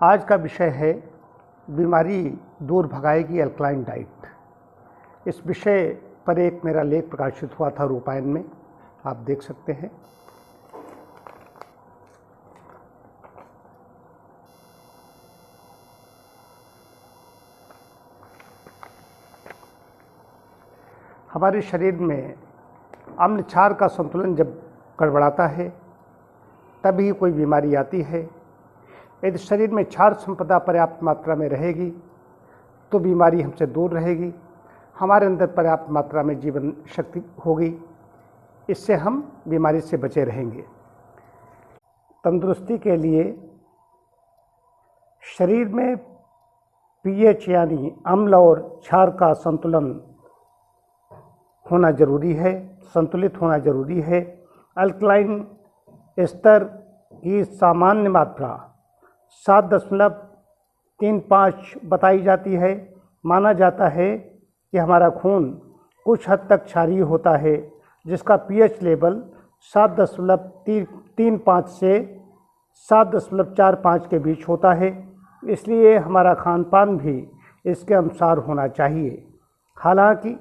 आज का विषय है बीमारी दूर भगाएगी अल्कलाइन डाइट। इस विषय पर एक मेरा लेख प्रकाशित हुआ था रूपायन में, आप देख सकते हैं। हमारे शरीर में अम्ल क्षार का संतुलन जब गड़बड़ाता है तभी कोई बीमारी आती है। यदि शरीर में क्षार संपदा पर्याप्त मात्रा में रहेगी तो बीमारी हमसे दूर रहेगी, हमारे अंदर पर्याप्त मात्रा में जीवन शक्ति होगी, इससे हम बीमारी से बचे रहेंगे। तंदुरुस्ती के लिए शरीर में पीएच यानी अम्ल और क्षार का संतुलन होना जरूरी है, संतुलित होना जरूरी है। अल्कलाइन स्तर की सामान्य मात्रा 7.35 बताई जाती है। माना जाता है कि हमारा खून कुछ हद तक क्षारीय होता है, जिसका पीएच लेवल 7.35 से 7.45 के बीच होता है। इसलिए हमारा खान पान भी इसके अनुसार होना चाहिए। हालांकि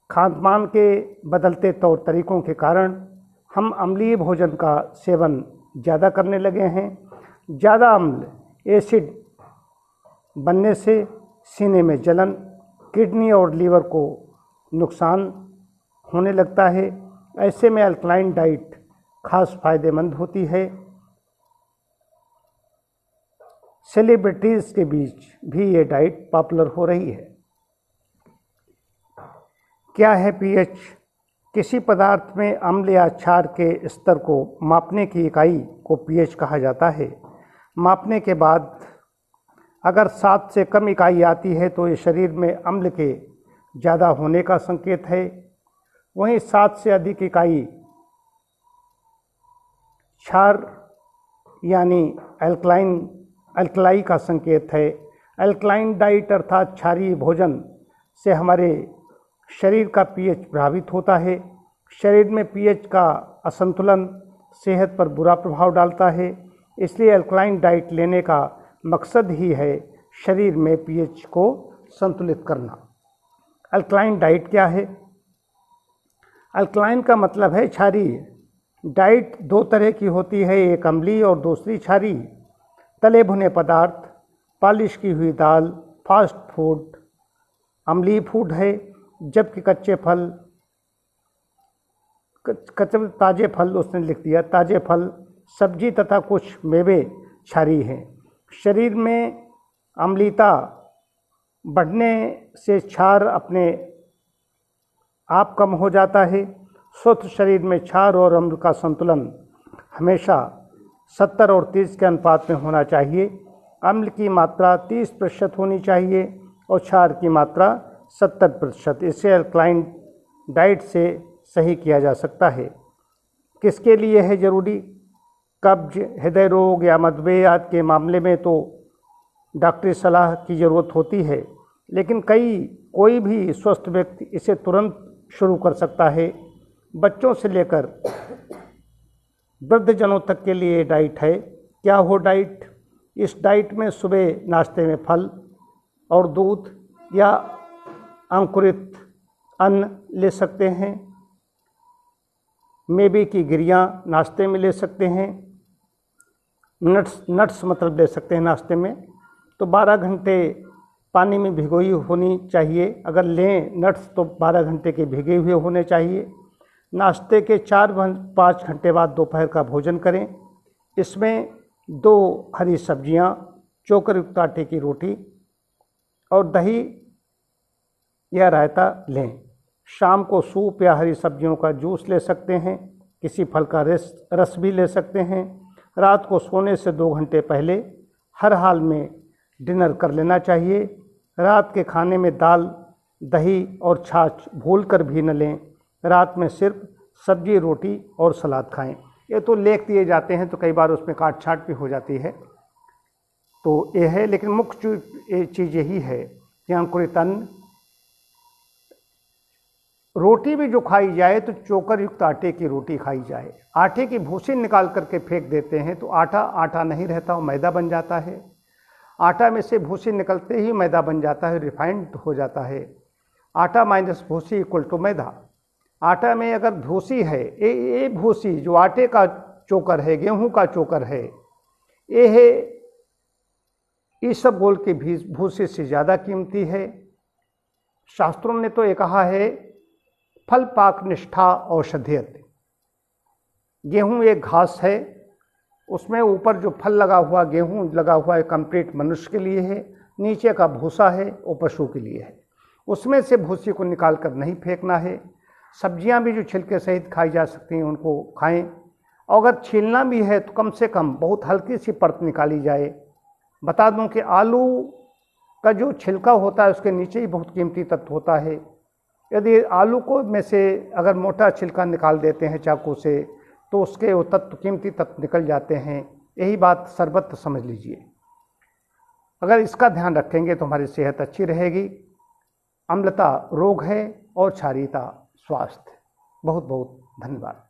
खान पान के बदलते तौर तरीक़ों के कारण हम अम्लीय भोजन का सेवन ज़्यादा करने लगे हैं। ज़्यादा अम्ल एसिड बनने से सीने में जलन, किडनी और लीवर को नुकसान होने लगता है। ऐसे में अल्कलाइन डाइट खास फायदेमंद होती है। सेलिब्रिटीज़ के बीच भी ये डाइट पॉपुलर हो रही है। क्या है पीएच? किसी पदार्थ में अम्ल या क्षार के स्तर को मापने की इकाई को पीएच कहा जाता है। मापने के बाद अगर 7 से कम इकाई आती है तो ये शरीर में अम्ल के ज़्यादा होने का संकेत है। वहीं 7 से अधिक इकाई क्षार यानी अल्कलाई का संकेत है। अल्कलाइन डाइट अर्थात क्षारीय भोजन से हमारे शरीर का पीएच प्रभावित होता है। शरीर में पीएच का असंतुलन सेहत पर बुरा प्रभाव डालता है। इसलिए अल्कलाइन डाइट लेने का मकसद ही है शरीर में पीएच को संतुलित करना। अल्कलाइन डाइट क्या है? अल्कलाइन का मतलब है क्षारीय। डाइट दो तरह की होती है, एक अम्लीय और दूसरी क्षारीय। तले भुने पदार्थ, पॉलिश की हुई दाल, फास्ट फूड अम्लीय फूड है, जबकि ताज़े फल, उसने लिख दिया ताज़े फल, सब्जी तथा कुछ मेवे क्षारीय हैं। शरीर में अम्लीयता बढ़ने से क्षार अपने आप कम हो जाता है। स्वस्थ शरीर में क्षार और अम्ल का संतुलन हमेशा 70 और 30 के अनुपात में होना चाहिए। अम्ल की मात्रा 30% होनी चाहिए और क्षार की मात्रा 70%। इसे अल्कलाइन डाइट से सही किया जा सकता है। किसके लिए है ज़रूरी? कब्ज, हृदय रोग या मधुमेह आदि के मामले में तो डॉक्टरी सलाह की ज़रूरत होती है, लेकिन कोई भी स्वस्थ व्यक्ति इसे तुरंत शुरू कर सकता है। बच्चों से लेकर वृद्धजनों तक के लिए डाइट है। क्या हो डाइट? इस डाइट में सुबह नाश्ते में फल और दूध या अंकुरित अन्न ले सकते हैं। मेवे की गिरियाँ नाश्ते में ले सकते हैं। नट्स मतलब ले सकते हैं नाश्ते में। तो 12 घंटे पानी में भिगोई होनी चाहिए। अगर लें नट्स तो 12 घंटे के भिगे हुए होने चाहिए। नाश्ते के 4-5 घंटे बाद दोपहर का भोजन करें। इसमें 2 हरी सब्जियां, चोकर युक्त आटे की रोटी और दही या रायता लें। शाम को सूप या हरी सब्जियों का जूस ले सकते हैं। किसी फल का रस भी ले सकते हैं। रात को सोने से 2 घंटे पहले हर हाल में डिनर कर लेना चाहिए। रात के खाने में दाल, दही और छाछ भूलकर भी न लें। रात में सिर्फ सब्जी, रोटी और सलाद खाएं। ये तो लेख दिए जाते हैं तो कई बार उसमें काट छाट भी हो जाती है, तो ये है। लेकिन मुख्य चीज़ यही है कि अंकुरित अन्न, रोटी भी जो खाई जाए तो चोकर युक्त आटे की रोटी खाई जाए। आटे की भूसी निकाल करके फेंक देते हैं तो आटा आटा नहीं रहता, वो मैदा बन जाता है। आटा में से भूसी निकलते ही मैदा बन जाता है, रिफाइंड हो जाता है। आटा माइनस भूसी इक्वल टू मैदा। आटा में अगर भूसी है, ये भूसी जो आटे का चोकर है, गेहूं का चोकर है, ये है इसबगोल की भूसी से ज़्यादा कीमती है। शास्त्रों ने तो ये कहा है फल पाक निष्ठा औषधियत। गेहूं एक घास है, उसमें ऊपर जो फल लगा हुआ, गेहूं लगा हुआ है, कंप्लीट मनुष्य के लिए है, नीचे का भूसा है वो पशु के लिए है। उसमें से भूसी को निकाल कर नहीं फेंकना है। सब्जियां भी जो छिलके सहित खाई जा सकती हैं उनको खाएं, और अगर छीलना भी है तो कम से कम बहुत हल्की सी परत निकाली जाए। बता दूं कि आलू का जो छिलका होता है उसके नीचे ही बहुत कीमती तत्व होता है। यदि आलू को में से अगर मोटा छिलका निकाल देते हैं चाकू से तो उसके वो तत्व, कीमती तत्व निकल जाते हैं। यही बात सर्वत्र समझ लीजिए। अगर इसका ध्यान रखेंगे तो हमारी सेहत अच्छी रहेगी। अम्लता रोग है और क्षारीयता स्वास्थ्य। बहुत बहुत धन्यवाद।